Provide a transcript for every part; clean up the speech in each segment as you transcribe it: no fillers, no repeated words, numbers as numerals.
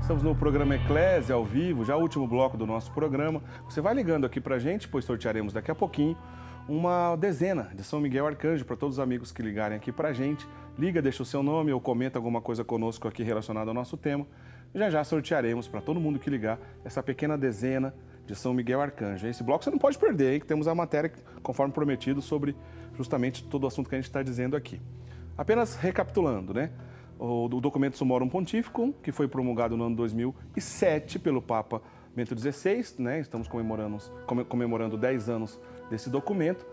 Estamos no programa Eclésia, ao vivo, já o último bloco do nosso programa. Você vai ligando aqui pra gente, pois sortearemos daqui a pouquinho uma dezena de São Miguel Arcanjo para todos os amigos que ligarem aqui pra gente. Liga, deixa o seu nome ou comenta alguma coisa conosco aqui relacionada ao nosso tema. Já já sortearemos para todo mundo que ligar essa pequena dezena de São Miguel Arcanjo. Esse bloco você não pode perder, hein? Que temos a matéria, conforme prometido, sobre justamente todo o assunto que a gente está dizendo aqui. Apenas recapitulando, né? O documento Summorum Pontificum, que foi promulgado no ano 2007 pelo Papa Bento XVI, né? Estamos comemorando 10 anos desse documento.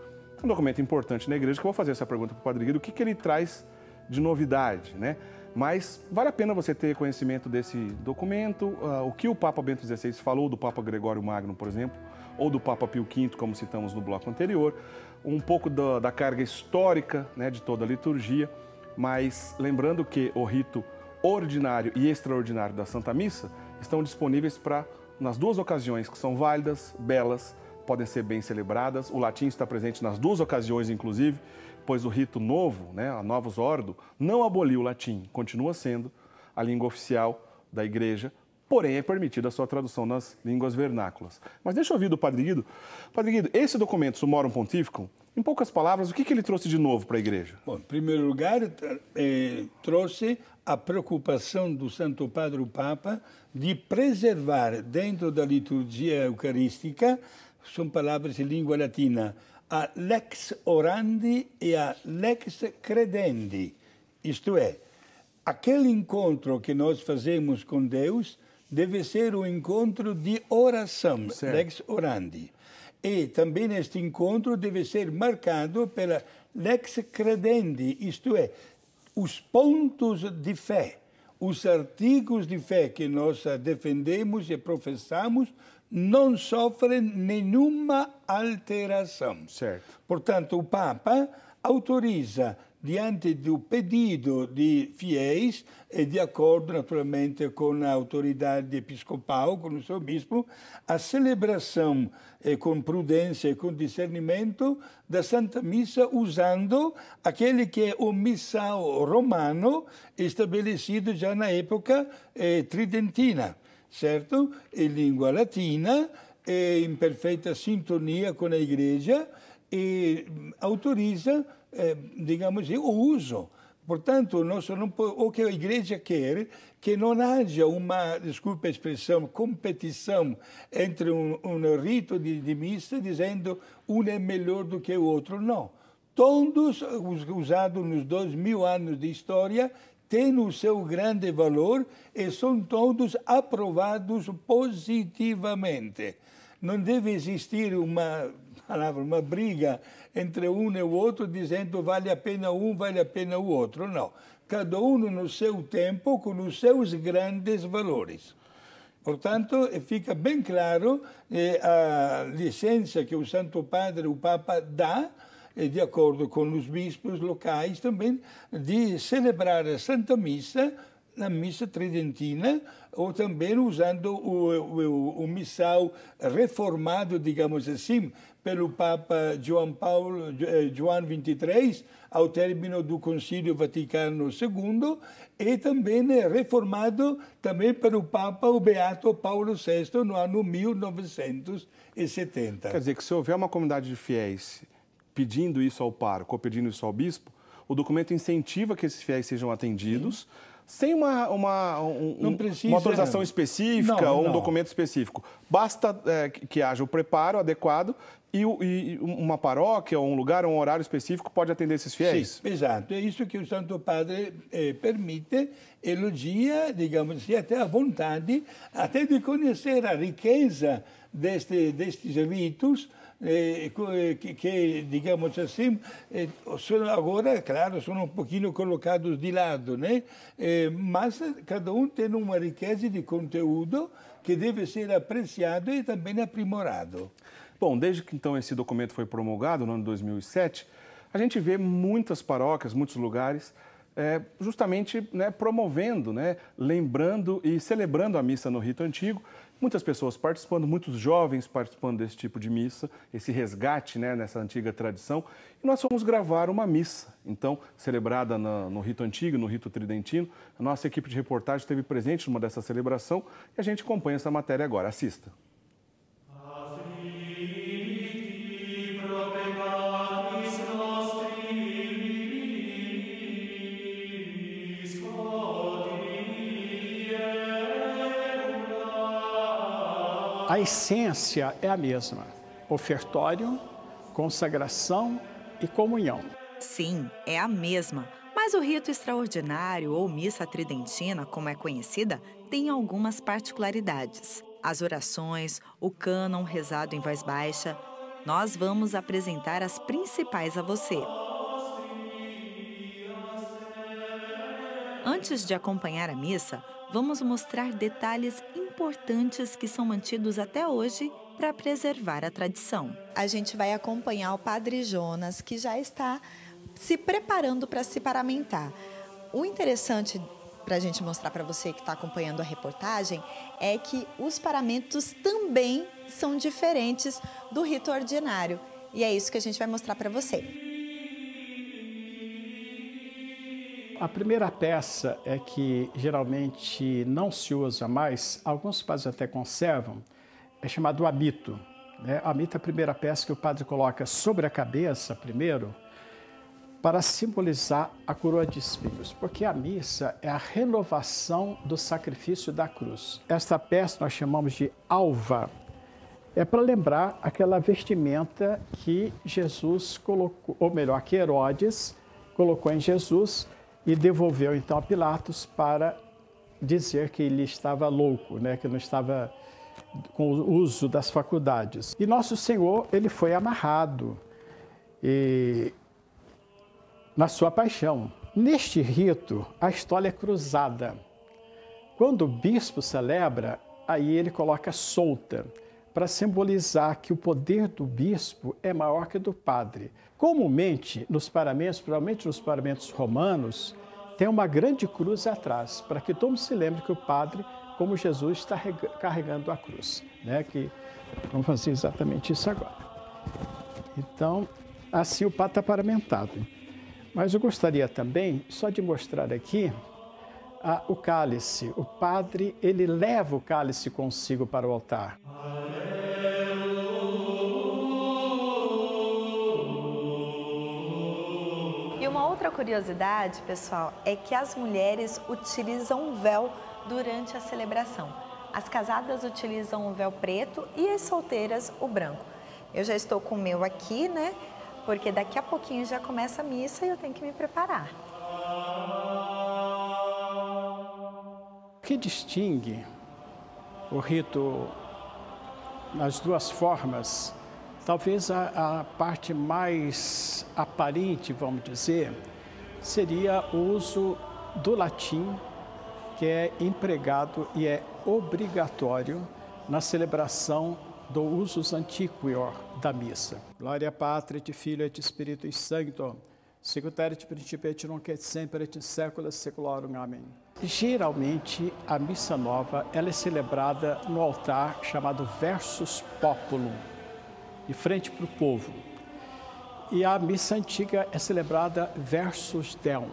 Um documento importante na igreja, que eu vou fazer essa pergunta para o Padre Guido, o que ele traz de novidade, né? Mas vale a pena você ter conhecimento desse documento, o que o Papa Bento XVI falou do Papa Gregório Magno, por exemplo, ou do Papa Pio V, como citamos no bloco anterior, um pouco da carga histórica, né, de toda a liturgia, mas lembrando que o rito ordinário e extraordinário da Santa Missa estão disponíveis nas duas ocasiões, que são válidas, belas, podem ser bem celebradas. O latim está presente nas duas ocasiões, inclusive, pois o rito novo, né, a Novus Ordo, não aboliu o latim, continua sendo a língua oficial da Igreja, porém é permitida a sua tradução nas línguas vernáculas. Mas deixa eu ouvir do Padre Guido. Padre Guido, esse documento, Summorum Pontificum, em poucas palavras, o que ele trouxe de novo para a Igreja? Bom, em primeiro lugar, trouxe a preocupação do Santo Padre, o Papa, de preservar dentro da liturgia eucarística, são palavras em língua latina, a lex orandi e a lex credendi. Isto é, aquele encontro que nós fazemos com Deus deve ser um encontro de oração, certo. Lex orandi. E também este encontro deve ser marcado pela lex credendi, isto é, os pontos de fé, os artigos de fé que nós defendemos e professamos não sofrem nenhuma alteração. Certo. Portanto, o Papa autoriza, diante do pedido de fiéis, e de acordo, naturalmente, com a autoridade episcopal, com o seu bispo, a celebração com prudência e com discernimento da Santa Missa, usando aquele que é o missal romano estabelecido já na época tridentina, certo? Em língua latina, em perfeita sintonia com a Igreja, e autoriza, digamos assim, o uso. Portanto, o que a Igreja quer que não haja uma, desculpa a expressão, competição entre um rito de missa, dizendo um é melhor do que o outro. Não. Todos, usados nos 2000 anos de história, têm o seu grande valor e são todos aprovados positivamente. Não deve existir uma briga entre um e o outro, dizendo vale a pena um, vale a pena o outro. Não. Cada um no seu tempo, com os seus grandes valores. Portanto, fica bem claro a licença que o Santo Padre, o Papa, dá, de acordo com os bispos locais também, de celebrar a Santa Missa, na missa tridentina, ou também usando o missal reformado, digamos assim, pelo Papa João XXIII, ao término do Concílio Vaticano II, e também reformado também pelo Papa, o Beato Paulo VI, no ano 1970. Quer dizer que se houver uma comunidade de fiéis pedindo isso ao pároco ou pedindo isso ao bispo, o documento incentiva que esses fiéis sejam atendidos, sem uma autorização específica ou um documento específico. Basta que haja o preparo adequado e uma paróquia, ou um lugar, um horário específico pode atender esses fiéis? Sim, exato. É isso que o Santo Padre permite, elogia, digamos assim, até a vontade, até de conhecer a riqueza destes ritos, que, digamos assim, agora, claro, são um pouquinho colocados de lado, né? Mas cada um tem uma riqueza de conteúdo que deve ser apreciado e também aprimorado. Bom, desde que então esse documento foi promulgado, no ano de 2007, a gente vê muitas paróquias, muitos lugares, justamente, né, promovendo, né, lembrando e celebrando a missa no rito antigo, muitas pessoas participando, muitos jovens participando desse tipo de missa, esse resgate, né, nessa antiga tradição. E nós fomos gravar uma missa, então, celebrada no rito antigo, no rito tridentino. A nossa equipe de reportagem esteve presente numa dessa celebração e a gente acompanha essa matéria agora. Assista. A essência é a mesma: ofertório, consagração e comunhão. Sim, é a mesma, mas o rito extraordinário ou missa tridentina, como é conhecida, tem algumas particularidades. As orações, o cânon rezado em voz baixa. Nós vamos apresentar as principais a você. Antes de acompanhar a missa, vamos mostrar detalhes importantes que são mantidos até hoje para preservar a tradição. A gente vai acompanhar o Padre Jonas, que já está se preparando para se paramentar. O interessante para a gente mostrar para você que está acompanhando a reportagem é que os paramentos também são diferentes do rito ordinário. E é isso que a gente vai mostrar para você. A primeira peça é que geralmente não se usa mais, alguns padres até conservam, é chamado hábito. O hábito é a primeira peça que o padre coloca sobre a cabeça primeiro, para simbolizar a coroa de espinhos, porque a missa é a renovação do sacrifício da cruz. Esta peça nós chamamos de alva, é para lembrar aquela vestimenta que Jesus colocou, ou melhor, que Herodes colocou em Jesus e devolveu então a Pilatos para dizer que ele estava louco, que não estava com o uso das faculdades. E Nosso Senhor, ele foi amarrado na sua paixão. Neste rito, a história é cruzada. Quando o bispo celebra, aí ele coloca solta, para simbolizar que o poder do bispo é maior que do padre. Comumente, nos paramentos, principalmente nos paramentos romanos, tem uma grande cruz atrás, para que todo mundo se lembre que o padre, como Jesus, está carregando a cruz. Que vamos fazer exatamente isso agora. Então, assim o padre está paramentado. Mas eu gostaria também, só de mostrar aqui, o cálice. O padre, ele leva o cálice consigo para o altar. E uma outra curiosidade, pessoal, é que as mulheres utilizam um véu durante a celebração. As casadas utilizam o véu preto e as solteiras o branco. Eu já estou com o meu aqui, porque daqui a pouquinho já começa a missa e eu tenho que me preparar. O que distingue o rito nas duas formas, talvez a parte mais aparente, vamos dizer, seria o uso do latim, que é empregado e é obrigatório na celebração do usus antiquior da missa. Glória Patri, et Filio et Spiritus Sancto, sicut erat in principio et nunc et semper et in saecula saeculorum. Amém. Geralmente, a missa nova ela é celebrada no altar chamado Versus Populum, de frente para o povo. E a missa antiga é celebrada Versus Deum.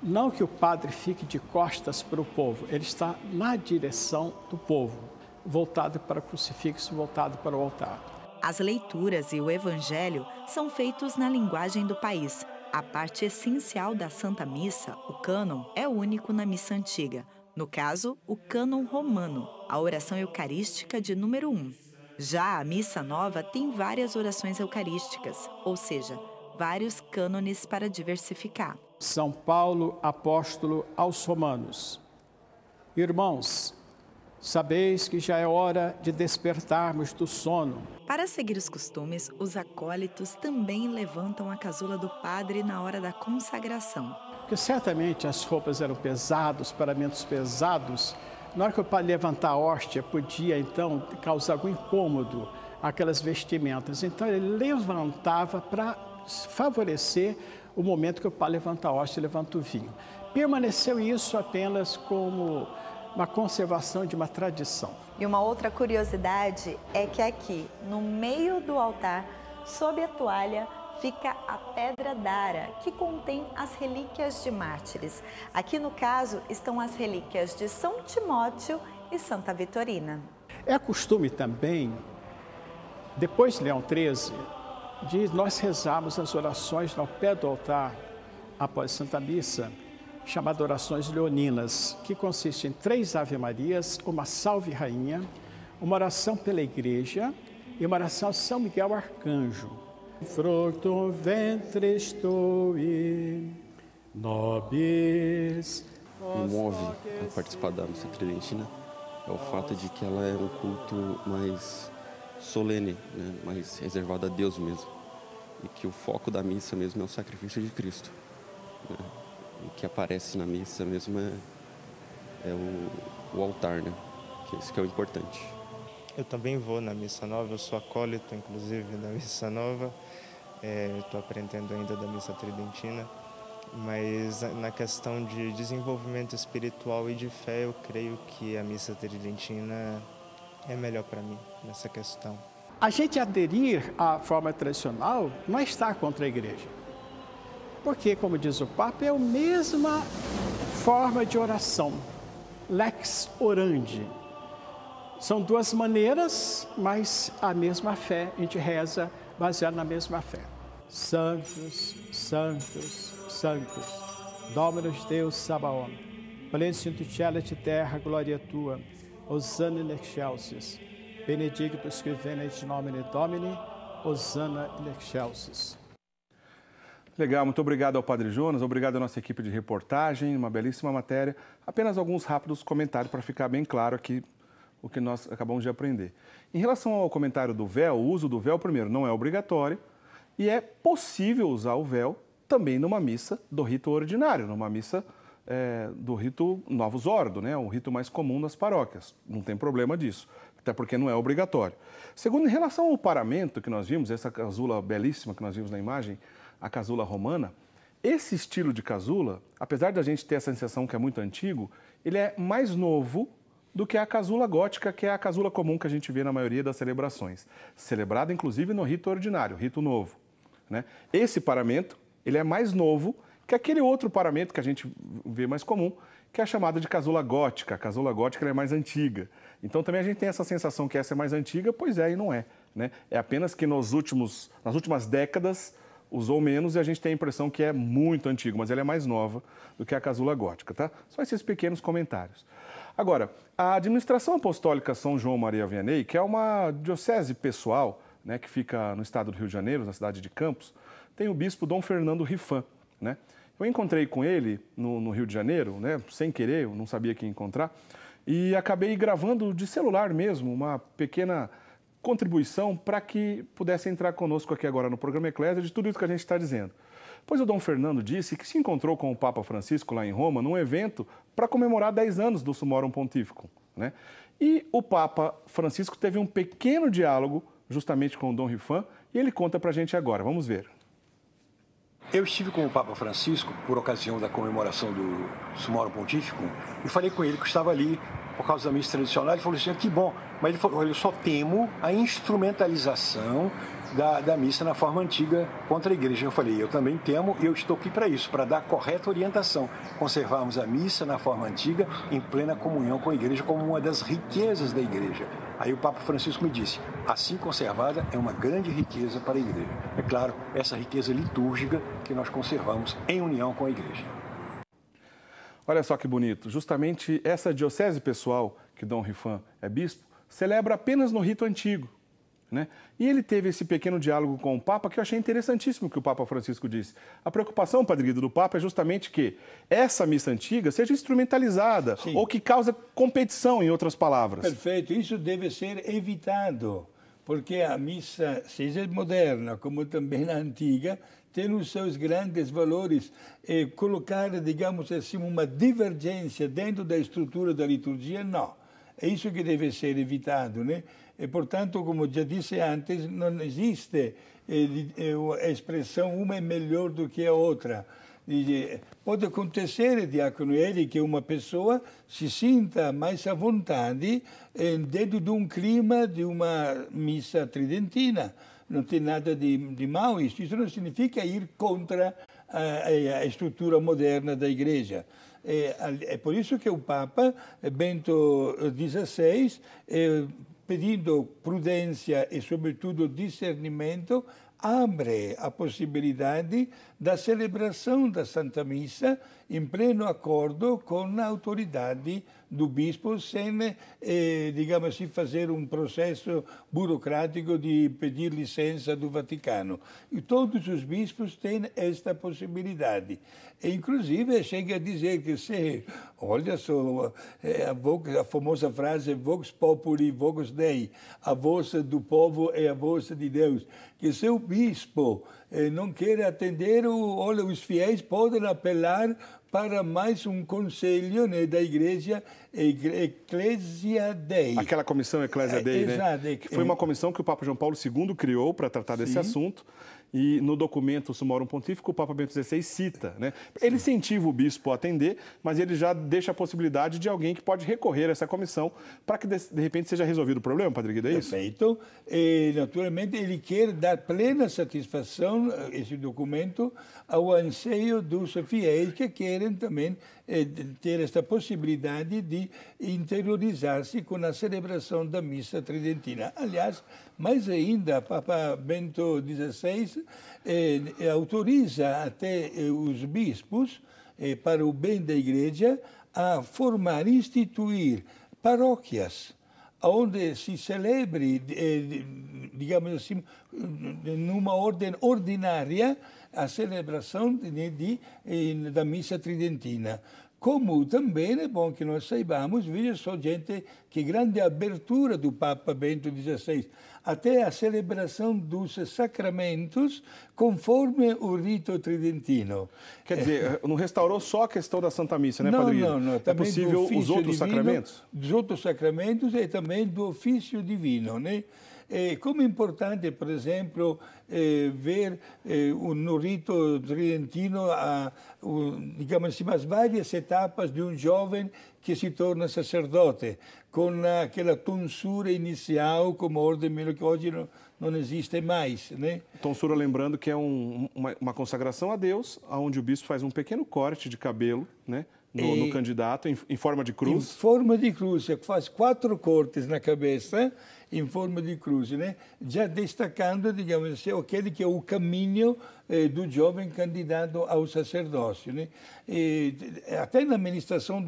Não que o padre fique de costas para o povo, ele está na direção do povo, voltado para o crucifixo, voltado para o altar. As leituras e o evangelho são feitos na linguagem do país. A parte essencial da Santa Missa, o cânon, é único na missa antiga. No caso, o cânon romano, a oração eucarística de número 1. Já a missa nova tem várias orações eucarísticas, ou seja, vários cânones para diversificar. São Paulo, apóstolo aos Romanos. Irmãos, sabeis que já é hora de despertarmos do sono. Para seguir os costumes, os acólitos também levantam a casula do padre na hora da consagração. Porque certamente as roupas eram pesadas, os paramentos pesados. Na hora que o padre levantar a hóstia, podia então causar algum incômodo aquelas vestimentas. Então ele levantava para favorecer o momento que o padre levanta a hóstia e levanta o vinho. Permaneceu isso apenas como uma conservação de uma tradição. E uma outra curiosidade é que aqui, no meio do altar, sob a toalha, fica a Pedra d'Ara, que contém as relíquias de mártires. Aqui, no caso, estão as relíquias de São Timóteo e Santa Vitorina. É costume também, depois de Leão XIII, de nós rezarmos as orações ao pé do altar, após Santa Missa, chamadas orações leoninas, que consiste em 3 Ave-Marias, uma Salve Rainha, uma oração pela Igreja e uma oração a São Miguel Arcanjo. Fructum ventris tui, nobis. Me move a participar da missa tridentina é o fato de que ela é um culto mais solene, né? Mais reservado a Deus mesmo. E que o foco da missa mesmo é o sacrifício de Cristo. Né? O que aparece na missa mesmo é o altar, né? Que isso que é o importante. Eu também vou na Missa Nova, eu sou acólito, inclusive, da Missa Nova. Estou aprendendo ainda da Missa Tridentina. Mas na questão de desenvolvimento espiritual e de fé, eu creio que a Missa Tridentina é melhor para mim nessa questão. A gente aderir à forma tradicional não é estar contra a Igreja. Porque, como diz o Papa, é a mesma forma de oração, lex orandi. São 2 maneiras, mas a mesma fé, a gente reza baseado na mesma fé. Santos, santos, santos, Dominus Deus Sabaoth, plenitud celet terra, glória tua, Hosanna in excelsis, benedictus qui venit in nomine Domini, Hosanna in excelsis. Legal, muito obrigado ao Padre Jonas, obrigado à nossa equipe de reportagem, uma belíssima matéria. Apenas alguns rápidos comentários para ficar bem claro aqui o que nós acabamos de aprender. Em relação ao comentário do véu, o uso do véu, primeiro, não é obrigatório e é possível usar o véu também numa missa do rito ordinário, numa missa do rito Novus Ordo, né? Um rito mais comum nas paróquias. Não tem problema disso, até porque não é obrigatório. Segundo, em relação ao paramento que nós vimos, essa casula belíssima que nós vimos na imagem, a casula romana, esse estilo de casula, apesar da gente ter essa sensação que é muito antigo, ele é mais novo do que a casula gótica, que é a casula comum que a gente vê na maioria das celebrações. Celebrada, inclusive, no rito ordinário, rito novo. Né? Esse paramento, ele é mais novo que aquele outro paramento que a gente vê mais comum, que é a chamada de casula gótica. A casula gótica ela é mais antiga. Então, também a gente tem essa sensação que essa é mais antiga, pois é e não é. Né? É apenas que nas últimas décadas usou menos e a gente tem a impressão que é muito antigo, mas ela é mais nova do que a casula gótica, tá? Só esses pequenos comentários. Agora, a Administração Apostólica São João Maria Vianney, que é uma diocese pessoal, né, que fica no estado do Rio de Janeiro, na cidade de Campos, tem o bispo Dom Fernando Rifan, né? Eu encontrei com ele no Rio de Janeiro, né, sem querer, eu não sabia que ia encontrar, e acabei gravando de celular mesmo uma pequena contribuição para que pudesse entrar conosco aqui agora no programa Eclésia de tudo isso que a gente está dizendo. Pois o Dom Fernando disse que se encontrou com o Papa Francisco lá em Roma num evento para comemorar 10 anos do Summorum Pontificum, né? E o Papa Francisco teve um pequeno diálogo justamente com o Dom Rifan e ele conta para a gente agora. Vamos ver. Eu estive com o Papa Francisco por ocasião da comemoração do Summorum Pontificum e falei com ele que estava ali por causa da missa tradicional. Ele falou assim, que bom, mas ele falou, eu só temo a instrumentalização da missa na forma antiga contra a igreja. Eu falei, eu também temo e eu estou aqui para isso, para dar a correta orientação, conservarmos a missa na forma antiga em plena comunhão com a igreja como uma das riquezas da igreja. Aí o Papa Francisco me disse, assim conservada é uma grande riqueza para a igreja. É claro, essa riqueza litúrgica que nós conservamos em união com a igreja. Olha só que bonito, justamente essa diocese pessoal, que Dom Rifan é bispo, celebra apenas no rito antigo, né? E ele teve esse pequeno diálogo com o Papa que eu achei interessantíssimo que o Papa Francisco disse. A preocupação, Padre Guido, do Papa é justamente que essa missa antiga seja instrumentalizada. Sim. Ou que causa competição, em outras palavras. Perfeito, isso deve ser evitado, porque a missa, seja moderna como também a antiga, tem os seus grandes valores e colocar, digamos assim, uma divergência dentro da estrutura da liturgia, não. É isso que deve ser evitado, né? E, portanto, como já disse antes, não existe a expressão uma é melhor do que a outra. Pode acontecer, diácono Eli, que uma pessoa se sinta mais à vontade dentro de um clima de uma missa tridentina. Não tem nada de mal isso. Isso não significa ir contra a estrutura moderna da Igreja. É por isso que o Papa Bento XVI, pedindo prudência e, sobretudo, discernimento, abre a possibilidade da celebração da Santa Missa em pleno acordo com a autoridade do bispo, sem, digamos assim, fazer um processo burocrático de pedir licença do Vaticano. E todos os bispos têm esta possibilidade. E, inclusive, chega a dizer que se, olha só, a famosa frase Vox Populi, Vox Dei, a voz do povo é a voz de Deus, que se o bispo não quer atender, olha, os fiéis podem apelar para mais um conselho, né, da Igreja, Ecclesia Dei. Aquela comissão Ecclesia Dei, né? Exato. Que foi uma comissão que o Papa João Paulo II criou para tratar desse assunto. E no documento Sumorum Pontifico, o Papa Bento XVI cita, né? Ele incentiva o bispo a atender, mas ele já deixa a possibilidade de alguém que pode recorrer a essa comissão para que, de repente, seja resolvido o problema, Padre Guido, é isso? Perfeito. E, naturalmente, ele quer dar plena satisfação, esse documento, ao anseio dos fiéis que querem também ter esta possibilidade de interiorizar-se com a celebração da missa tridentina. Aliás, mais ainda, Papa Bento XVI autoriza até os bispos, para o bem da Igreja, a formar, instituir paróquias, onde se celebre, digamos assim, numa ordem ordinária, a celebração da missa tridentina. Como também é bom que nós saibamos, veja só, gente, que grande abertura do Papa Bento XVI, até a celebração dos sacramentos conforme o rito tridentino. Quer dizer, não restaurou só a questão da Santa Missa, né, não, Padre Guido? Não. É possível os outros sacramentos? Dos outros sacramentos e também do ofício divino, né? Como é importante, por exemplo, ver no rito tridentino, digamos assim, as várias etapas de um jovem que se torna sacerdote, com aquela tonsura inicial, como a ordem que hoje não existe mais, né? Tonsura, lembrando que é uma consagração a Deus, onde o bispo faz um pequeno corte de cabelo, né? No candidato, em forma de cruz. Em forma de cruz, faz 4 cortes na cabeça, em forma de cruz, né? Já destacando, digamos assim, aquele que é o caminho do jovem candidato ao sacerdócio, né? Até na administração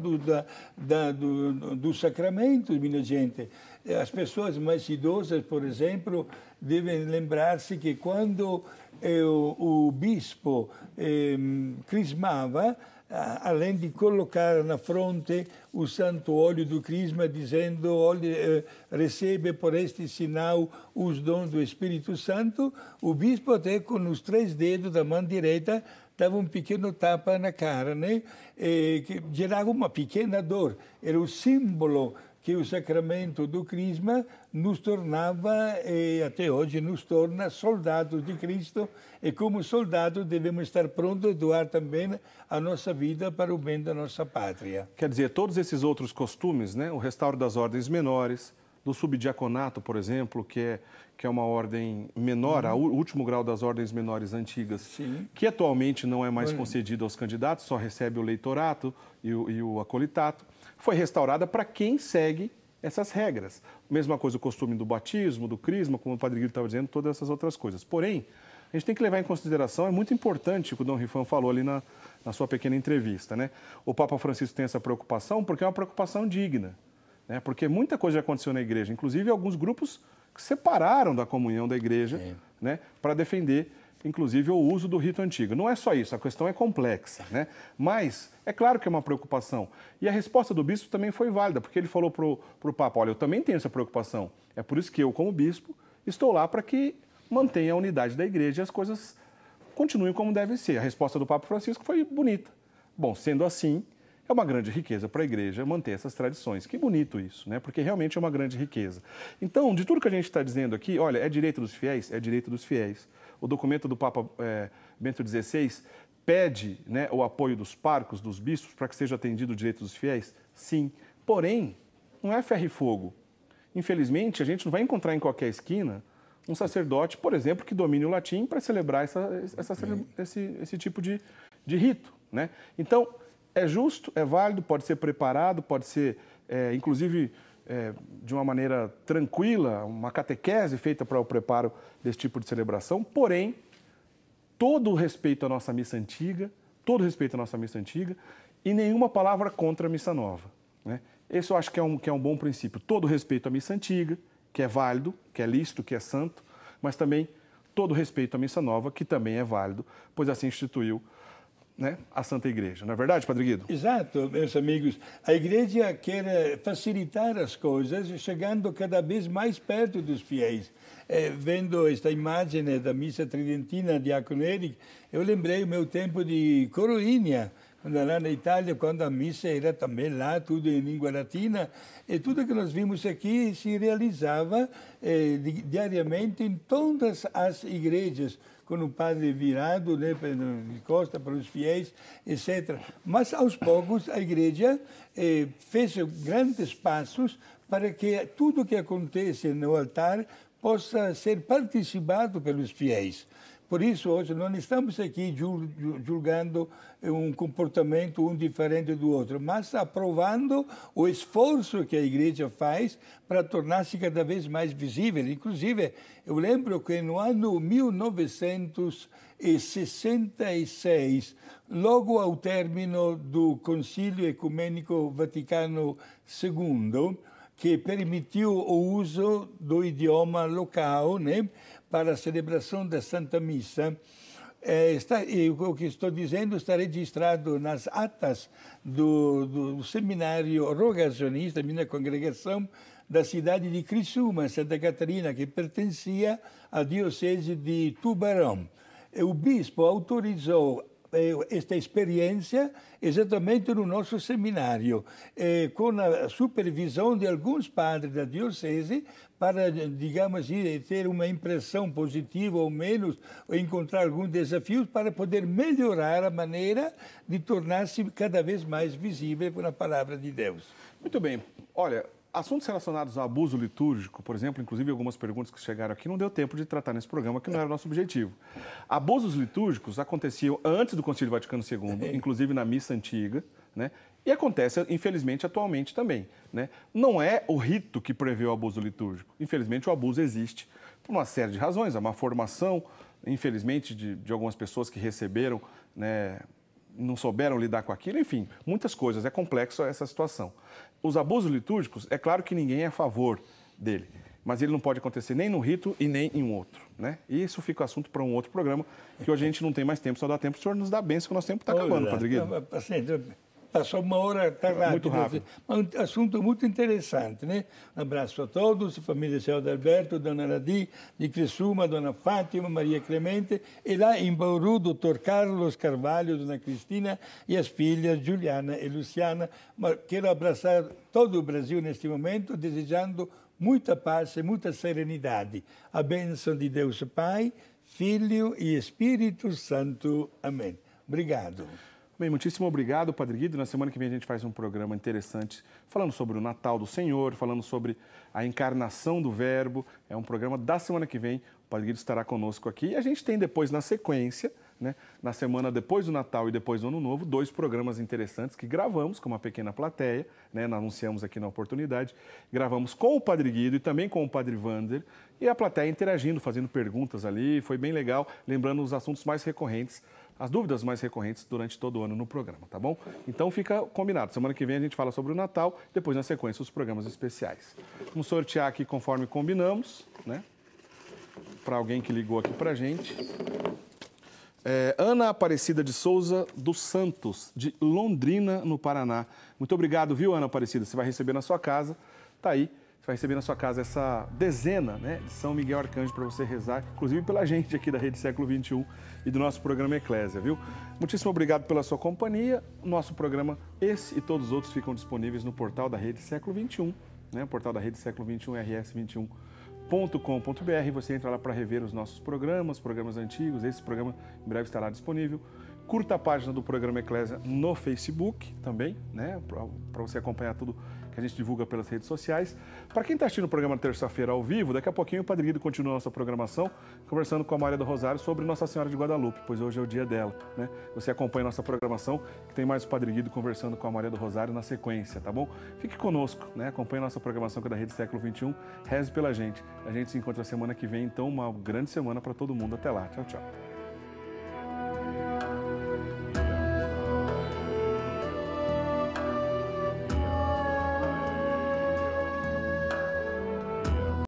dos sacramentos, minha gente, as pessoas mais idosas, por exemplo, devem lembrar-se que quando o bispo crismava, além de colocar na fronte o santo óleo do crisma, dizendo, olha, recebe por este sinal os dons do Espírito Santo, o bispo até com os 3 dedos da mão direita dava um pequeno tapa na cara, né? Que gerava uma pequena dor. Era o símbolo que o sacramento do crisma nos tornava, e até hoje nos torna, soldados de Cristo, e como soldados devemos estar prontos a doar também a nossa vida para o bem da nossa pátria. Quer dizer, todos esses outros costumes, né? O restauro das ordens menores, do subdiaconato, por exemplo, que é uma ordem menor, o último grau das ordens menores antigas, Sim. que atualmente não é mais concedido aos candidatos, só recebe o leitorato e o acolitato, foi restaurada para quem segue essas regras. Mesma coisa o costume do batismo, do crisma, como o Padre Guido estava dizendo, todas essas outras coisas. Porém, a gente tem que levar em consideração, é muito importante o que o Dom Rifan falou ali na sua pequena entrevista, né? O Papa Francisco tem essa preocupação porque é uma preocupação digna, né? Porque muita coisa já aconteceu na igreja, inclusive alguns grupos que separaram da comunhão da igreja, né? Para defender, inclusive, o uso do rito antigo. Não é só isso, a questão é complexa, né? Mas é claro que é uma preocupação. E a resposta do bispo também foi válida, porque ele falou para o Papa, olha, eu também tenho essa preocupação. É por isso que eu, como bispo, estou lá para que mantenha a unidade da igreja e as coisas continuem como devem ser. A resposta do Papa Francisco foi bonita. Bom, sendo assim, é uma grande riqueza para a igreja manter essas tradições. Que bonito isso, né? Porque realmente é uma grande riqueza. Então, de tudo que a gente está dizendo aqui, olha, é direito dos fiéis? É direito dos fiéis. O documento do Papa Bento XVI pede, né, o apoio dos párocos, dos bispos, para que seja atendido o direito dos fiéis? Sim. Porém, não é ferro e fogo. Infelizmente, a gente não vai encontrar em qualquer esquina um sacerdote, por exemplo, que domine o latim para celebrar esse tipo de rito, né? Então, é justo, é válido, pode ser preparado, pode ser, inclusive, de uma maneira tranquila, uma catequese feita para o preparo desse tipo de celebração, porém, todo o respeito à nossa missa antiga, e nenhuma palavra contra a missa nova, né? Esse eu acho que é um bom princípio. Todo o respeito à missa antiga, que é válido, que é lícito, que é santo, mas também todo o respeito à missa nova, que também é válido, pois assim instituiu, né, a Santa Igreja. Não é verdade, Padre Guido? Exato, meus amigos. A Igreja quer facilitar as coisas, chegando cada vez mais perto dos fiéis. Vendo esta imagem da missa tridentina, Diácono Eric, eu lembrei o meu tempo de coroinha, lá na Itália, quando a missa era também lá, tudo em língua latina, e tudo que nós vimos aqui se realizava diariamente em todas as igrejas, com o padre virado, né, de costa para os fiéis, etc. Mas, aos poucos, a igreja fez grandes passos para que tudo que acontece no altar possa ser participado pelos fiéis. Por isso, hoje, não estamos aqui julgando um comportamento um diferente do outro, mas aprovando o esforço que a Igreja faz para tornar-se cada vez mais visível. Inclusive, eu lembro que no ano 1966, logo ao término do Concílio Ecumênico Vaticano II, que permitiu o uso do idioma local, né, para a celebração da Santa Missa, o que estou dizendo está registrado nas atas do seminário rogacionista, minha congregação, da cidade de Criciúma, Santa Catarina, que pertencia à diocese de Tubarão. O bispo autorizou esta experiência exatamente no nosso seminário, com a supervisão de alguns padres da diocese, para, digamos assim, ter uma impressão positiva ou menos, ou encontrar alguns desafios para poder melhorar a maneira de tornar-se cada vez mais visível com a palavra de Deus. Muito bem. Olha, assuntos relacionados ao abuso litúrgico, por exemplo, inclusive algumas perguntas que chegaram aqui, não deu tempo de tratar nesse programa, que não era o nosso objetivo. Abusos litúrgicos aconteciam antes do Concílio Vaticano II, inclusive na missa antiga, né? E acontece, infelizmente, atualmente também, né? Não é o rito que prevê o abuso litúrgico. Infelizmente, o abuso existe por uma série de razões. Há uma formação, infelizmente, de algumas pessoas que receberam, né, não souberam lidar com aquilo, enfim, muitas coisas. É complexo essa situação. Os abusos litúrgicos, é claro que ninguém é a favor dele, mas ele não pode acontecer nem no rito e nem em outro, né? E isso fica assunto para um outro programa, que hoje a gente não tem mais tempo, só dá tempo. O senhor nos dá bênção, que o nosso tempo está acabando, Padre Guido. Passou uma hora, está rápido. Muito rápido. Um assunto muito interessante, né? Um abraço a todos, família Céu de Alberto, Dona Radi, de Criciúma, Dona Fátima, Maria Clemente, e lá em Bauru, Dr. Carlos Carvalho, Dona Cristina, e as filhas Juliana e Luciana. Quero abraçar todo o Brasil neste momento, desejando muita paz e muita serenidade. A bênção de Deus Pai, Filho e Espírito Santo. Amém. Obrigado. Bem, muitíssimo obrigado, Padre Guido. Na semana que vem a gente faz um programa interessante falando sobre o Natal do Senhor, falando sobre a encarnação do Verbo. É um programa da semana que vem. O Padre Guido estará conosco aqui. E a gente tem depois, na sequência, né, na semana depois do Natal e depois do Ano Novo, 2 programas interessantes que gravamos com uma pequena plateia, né, nós anunciamos aqui na oportunidade. Gravamos com o Padre Guido e também com o Padre Wander. E a plateia interagindo, fazendo perguntas ali. Foi bem legal, lembrando os assuntos mais recorrentes, as dúvidas mais recorrentes durante todo o ano no programa, tá bom? Então fica combinado. Semana que vem a gente fala sobre o Natal, depois na sequência os programas especiais. Vamos sortear aqui conforme combinamos, né? Para alguém que ligou aqui pra gente. Ana Aparecida de Souza dos Santos, de Londrina, no Paraná. Muito obrigado, viu, Ana Aparecida? Você vai receber na sua casa, tá aí. Você vai receber na sua casa essa dezena, né, de São Miguel Arcanjo para você rezar, inclusive pela gente aqui da Rede Século XXI e do nosso programa Eclésia, viu? Muitíssimo obrigado pela sua companhia. O nosso programa, esse e todos os outros, ficam disponíveis no portal da Rede Século XXI, né, o portal da Rede Século XXI, rs21.com.br. Você entra lá para rever os nossos programas antigos. Esse programa em breve estará disponível. Curta a página do programa Eclésia no Facebook também, né? Para você acompanhar tudo que a gente divulga pelas redes sociais. Para quem está assistindo o programa terça-feira ao vivo, daqui a pouquinho o Padre Guido continua a nossa programação, conversando com a Maria do Rosário sobre Nossa Senhora de Guadalupe, pois hoje é o dia dela, né? Você acompanha a nossa programação, que tem mais o Padre Guido conversando com a Maria do Rosário na sequência, tá bom? Fique conosco, né? Acompanhe a nossa programação que é da Rede Século XXI. Reze pela gente. A gente se encontra semana que vem, então uma grande semana para todo mundo. Até lá. Tchau, tchau.